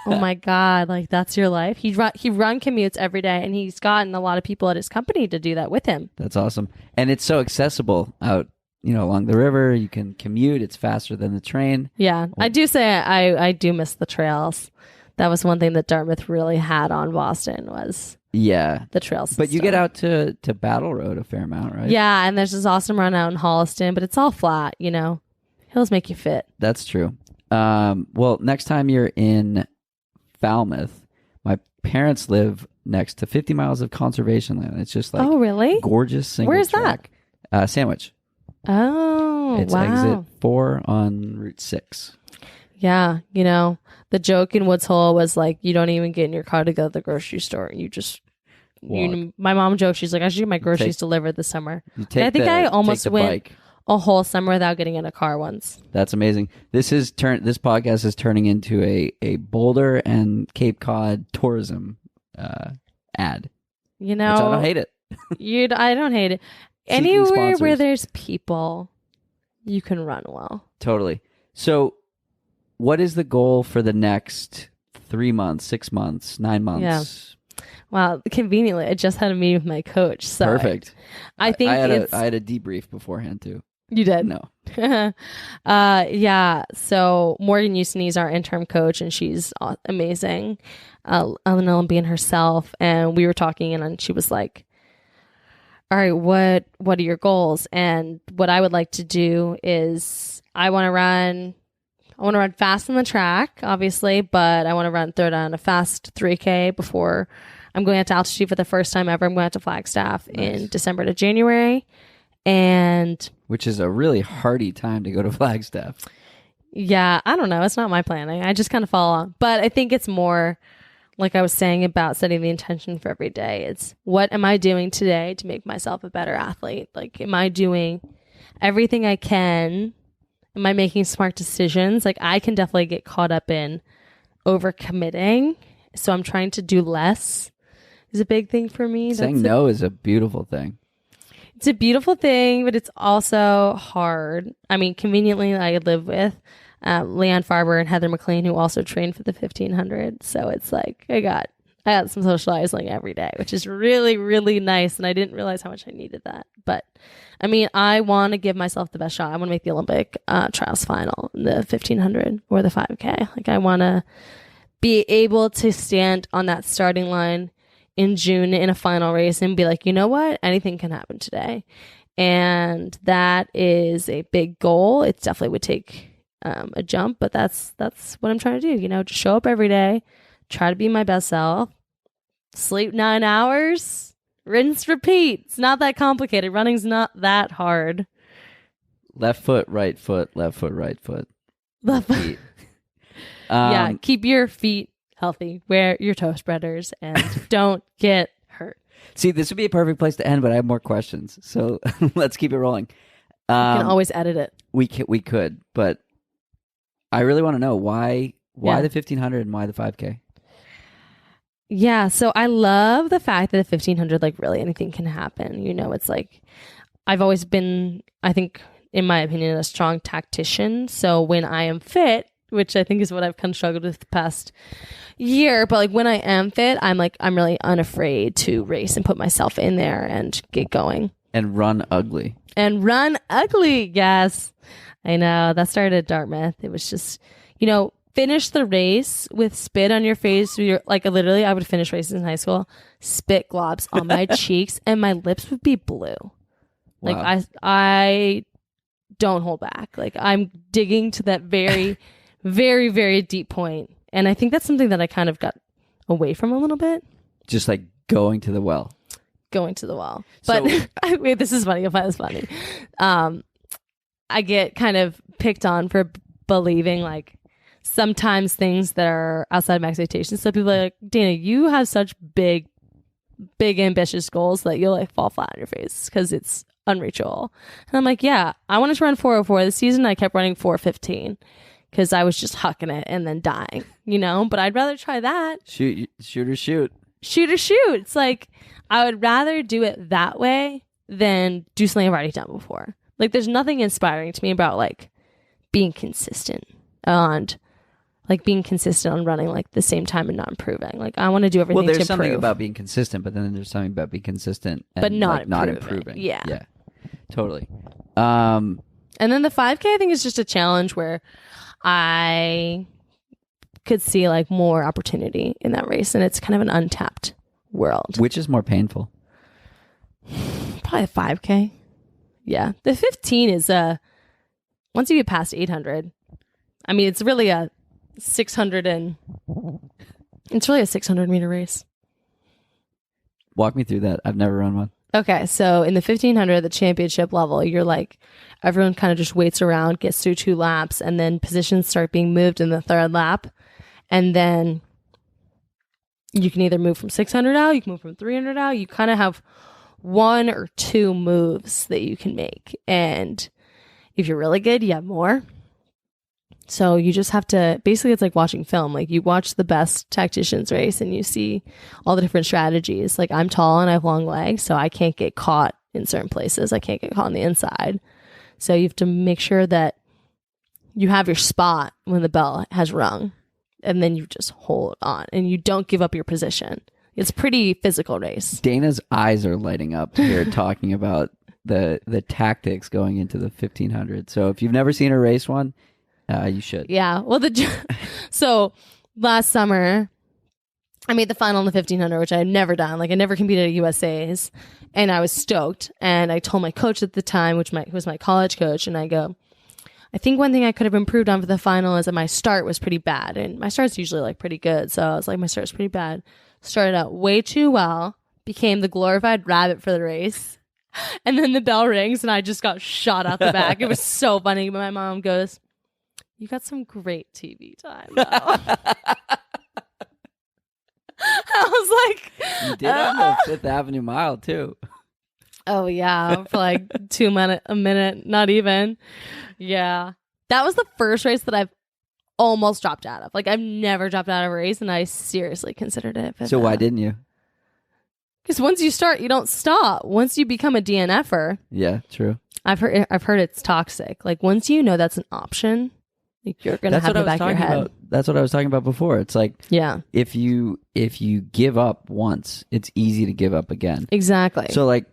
oh my God, like that's your life. He run commutes every day, and he's gotten a lot of people at his company to do that with him. That's awesome. And it's so accessible out, along the river. You can commute. It's faster than the train. Yeah. I do say I do miss the trails. That was one thing that Dartmouth really had on Boston was the trails. But you get out to Battle Road a fair amount, right? Yeah, and there's this awesome run out in Holliston, but it's all flat, Hills make you fit. That's true. Well, next time you're in Falmouth, my parents live next to 50 miles of conservation land. It's just like really? Gorgeous single Where's track. Sandwich. Oh, it's exit 4 on Route 6. Yeah, the joke in Woods Hole was like, you don't even get in your car to go to the grocery store. You just, my mom joked, she's like, I should get my groceries delivered this summer. I almost went a whole summer without getting in a car once. That's amazing. This podcast is turning into a Boulder and Cape Cod tourism ad. Which I don't hate it. I don't hate it. Anywhere where there's people, you can run well. Totally. So what is the goal for the next 3 months, 6 months, 9 months? Yeah. Well, conveniently, I just had a meeting with my coach. So perfect. I think I had a debrief beforehand too. You did? No. Yeah. So Morgan Houston is our interim coach, and she's amazing. An Olympian herself. And we were talking, and she was like, all right, what are your goals? And what I would like to do is I want to run fast on the track, obviously, but I want to throw down a fast 3K before I'm going out to altitude for the first time ever. I'm going out to Flagstaff in December to January. Which is a really hardy time to go to Flagstaff. Yeah, I don't know. It's not my planning. I just kind of follow on. But I think it's more like I was saying about setting the intention for every day. It's what am I doing today to make myself a better athlete? Like, am I doing everything I can? Am I making smart decisions? Like, I can definitely get caught up in overcommitting. So I'm trying to do less is a big thing for me. Saying no is a beautiful thing. It's a beautiful thing, but it's also hard. I mean, conveniently, I live with Leanne Farber and Heather McLean, who also trained for the 1500. So it's like I got some socializing every day, which is really, really nice. And I didn't realize how much I needed that. But I mean, I want to give myself the best shot. I want to make the Olympic trials final, the 1500 or the 5K. Like, I want to be able to stand on that starting line in June in a final race and be like, you know what? Anything can happen today. And that is a big goal. It definitely would take a jump, but that's what I'm trying to do. Just show up every day, try to be my best self, sleep 9 hours, rinse, repeat. It's not that complicated. Running's not that hard. Left foot, right foot, left foot, right foot. Left foot. Yeah, keep your feet healthy. Wear your toe spreaders and don't get hurt. See, this would be a perfect place to end, but I have more questions. So let's keep it rolling. You can always edit it. We could, but I really want to know why the 1500 and why the 5K? Yeah, so I love the fact that the 1500, like, really anything can happen. It's like I've always been, I think, in my opinion, a strong tactician. So when I am fit, which I think is what I've kind of struggled with the past year, but like when I am fit, I'm really unafraid to race and put myself in there and get going. And run ugly. Yes. I know. That started at Dartmouth. It was just, finish the race with spit on your face. You're like, literally, I would finish races in high school, spit globs on my cheeks, and my lips would be blue. Like, wow. I don't hold back. Like, I'm digging to that very, very, very deep point. And I think that's something that I kind of got away from a little bit. Just like going to the well. Going to the well. But wait, this is funny. You'll find this funny. I get kind of picked on for believing like sometimes things that are outside of my expectations. So people are like, Dana, you have such big ambitious goals that you'll like fall flat on your face because it's unreachable. And I'm like, yeah, I wanted to run 4:04 this season. I kept running 4:15 because I was just hucking it and then dying, but I'd rather try that. Shoot. It's like, I would rather do it that way than do something I've already done before. Like, there's nothing inspiring to me about like being consistent and like being consistent on running like the same time and not improving. Like, I want to do everything to improve. Well, there's something about being consistent, but then there's something about being consistent and but not, like, not improving. Yeah. Totally. And then the 5K, I think, is just a challenge where I could see like more opportunity in that race, and it's kind of an untapped world. Which is more painful? Probably a 5K. Yeah. The 15 is once you get past 800, I mean, it's really a 600 meter race. Walk me through that. I've never run one. Okay, so in the 1500, the championship level, you're like, everyone kind of just waits around, gets through 2 laps, and then positions start being moved in the 3rd lap. And then you can either move from 600 out, you can move from 300 out. You kind of have 1 or 2 moves that you can make. And if you're really good, you have more. So you just have to, basically it's like watching film. Like, you watch the best tacticians race and you see all the different strategies. Like, I'm tall and I have long legs, so I can't get caught in certain places. I can't get caught on the inside. So you have to make sure that you have your spot when the bell has rung, and then you just hold on and you don't give up your position. It's a pretty physical race. Dana's eyes are lighting up here talking about the tactics going into the 1500. So if you've never seen her race one, you should. Yeah. Well, so last summer, I made the final in the 1500, which I had never done. Like, I never competed at USA's, and I was stoked. And I told my coach at the time, who was my college coach, and I go, I think one thing I could have improved on for the final is that my start was pretty bad, and my start's usually like pretty good. So I was like, my start's pretty bad. Started out way too well, became the glorified rabbit for the race, and then the bell rings, and I just got shot out the back. It was so funny. But my mom goes, "You got some great TV time, though." I was like, you did on the 5th Avenue mile too. Oh yeah, for like a minute, not even. Yeah, that was the first race that I've almost dropped out of. Like, I've never dropped out of a race, and I seriously considered it. So why didn't you? Because once you start, you don't stop. Once you become a DNFer, yeah, true. I've heard it's toxic. Like, once you know that's an option, like, you're gonna have the back of your head. That's what I was talking about before. It's like, yeah, if you give up once, it's easy to give up again. Exactly. So like,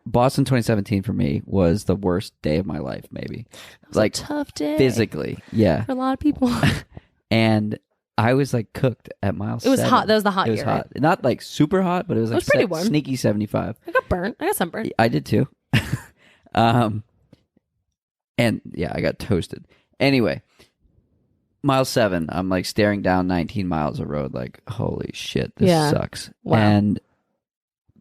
Boston 2017 for me was the worst day of my life, maybe. It was like, a tough day. Physically, yeah. For a lot of people. And I was like cooked at mile 7. It was hot. That was the hot year. It was hot. Right? Not like super hot, but it was like pretty warm. Sneaky 75. I got burnt. I got sunburned. I did too. And yeah, I got toasted. Anyway, mile 7, I'm like staring down 19 miles of road like, holy shit, this sucks. Wow. And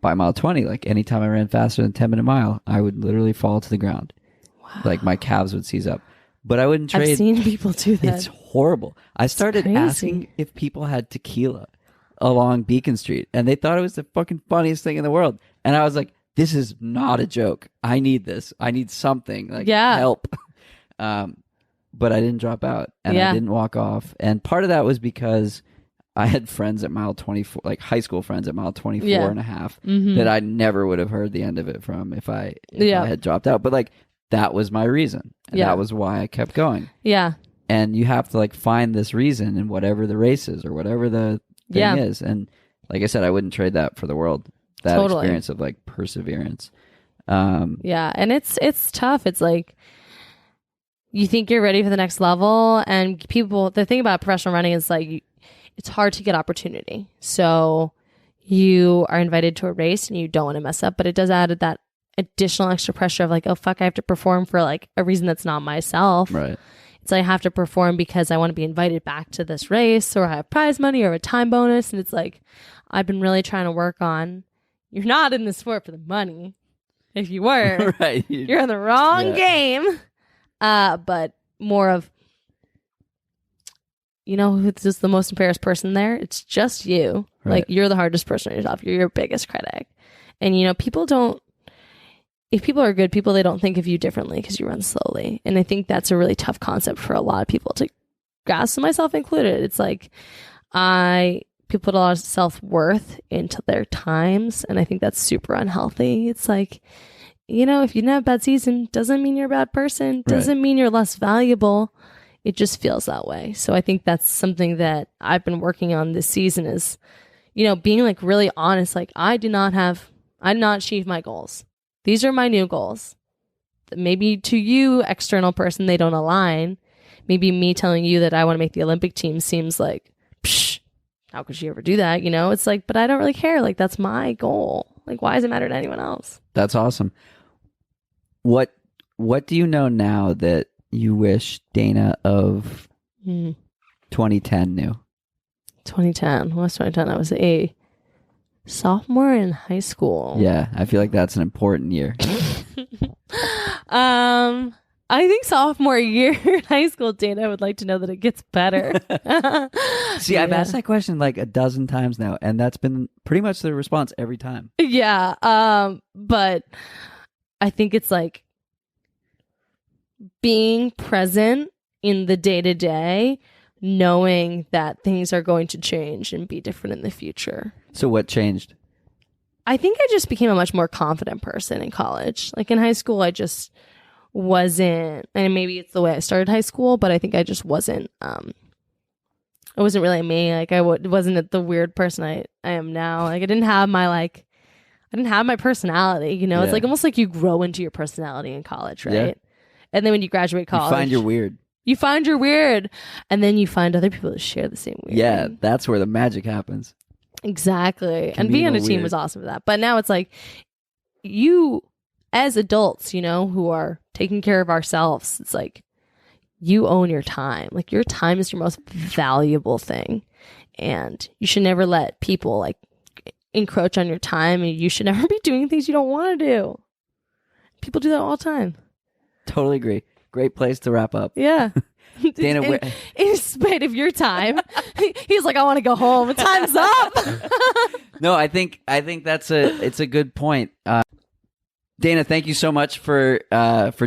by mile 20, like, anytime I ran faster than 10-minute mile, I would literally fall to the ground. Wow. Like, my calves would seize up. But I wouldn't trade. I've seen people do that. It's horrible. I started asking if people had tequila along Beacon Street, and they thought it was the fucking funniest thing in the world. And I was like, this is not a joke. I need this. I need something. Like, help. But I didn't drop out, and I didn't walk off. And part of that was because I had friends at mile 24, like high school friends at mile 24 and a half, that I never would have heard the end of it from if I had dropped out. But like, that was my reason. And that was why I kept going. Yeah. And you have to like find this reason in whatever the race is or whatever the thing is. And like I said, I wouldn't trade that for the world. That experience of like perseverance. Yeah. And it's tough. It's like, you think you're ready for the next level, and the thing about professional running is like, it's hard to get opportunity. So you are invited to a race and you don't want to mess up, but it does add that additional extra pressure of like, oh fuck, I have to perform for like a reason that's not myself. Right. It's like I have to perform because I want to be invited back to this race, or I have prize money or a time bonus. And it's like, I've been really trying to work on, you're not in the sport for the money. If you were, right. You're in the wrong game. But more of, who's just the most embarrassed person there? It's just you. Right. Like, you're the hardest person on yourself. You're your biggest critic. And, if people are good people, they don't think of you differently because you run slowly. And I think that's a really tough concept for a lot of people to grasp, myself included. It's like, people put a lot of self-worth into their times, and I think that's super unhealthy. It's like, if you didn't have a bad season, doesn't mean you're a bad person, doesn't mean you're less valuable. It just feels that way. So I think that's something that I've been working on this season is, being like really honest. Like, I did not achieve my goals. These are my new goals. Maybe to you, external person, they don't align. Maybe me telling you that I want to make the Olympic team seems like, psh, how could you ever do that? It's like, but I don't really care. Like, that's my goal. Like, why does it matter to anyone else? That's awesome. What do you know now that you wish Dana of 2010 knew? 2010. What was 2010? I was a sophomore in high school. Yeah, I feel like that's an important year. I think sophomore year in high school, Dana would like to know that it gets better. See, I've asked that question like a dozen times now, and that's been pretty much the response every time. Yeah, but I think it's like being present in the day-to-day, knowing that things are going to change and be different in the future. So what changed? I think I just became a much more confident person in college. Like, in high school, I just wasn't, and maybe it's the way I started high school, but I think I just wasn't, I wasn't really me. Like, wasn't the weird person I am now. Like, I didn't have my personality, It's like almost like you grow into your personality in college, right? Yeah. And then when you graduate college, you find you're weird. You find you're weird, and then you find other people that share the same weird. Yeah, that's where the magic happens. Exactly. And being on a team was awesome for that. But now it's like, you, as adults, who are taking care of ourselves, it's like, you own your time. Like, your time is your most valuable thing. And you should never let people like encroach on your time. And you should never be doing things you don't want to do. People do that all the time. Totally agree. Great place to wrap up. Yeah. Dana, in spite of your time, he's like, I want to go home. Time's up. No, I think it's a good point. Dana, thank you so much for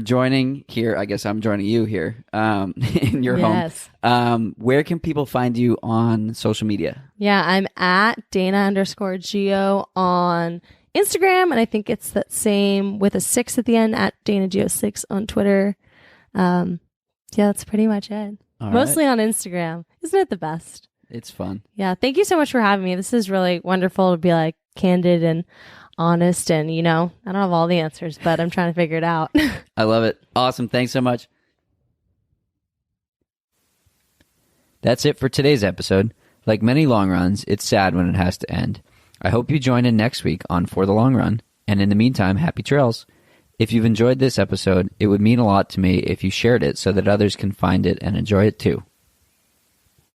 joining here. I guess I'm joining you here in your home. Where can people find you on social media? Yeah, I'm at Dana_Gio on Instagram, and I think it's that same with a 6 at the end, at DanaGio6 on Twitter. Yeah, that's pretty much it. Mostly on Instagram. Isn't it the best? It's fun. Yeah. Thank you so much for having me. This is really wonderful to be like candid and honest. And, I don't have all the answers, but I'm trying to figure it out. I love it. Awesome. Thanks so much. That's it for today's episode. Like many long runs, it's sad when it has to end. I hope you join in next week on For the Long Run. And in the meantime, happy trails. If you've enjoyed this episode, it would mean a lot to me if you shared it so that others can find it and enjoy it too.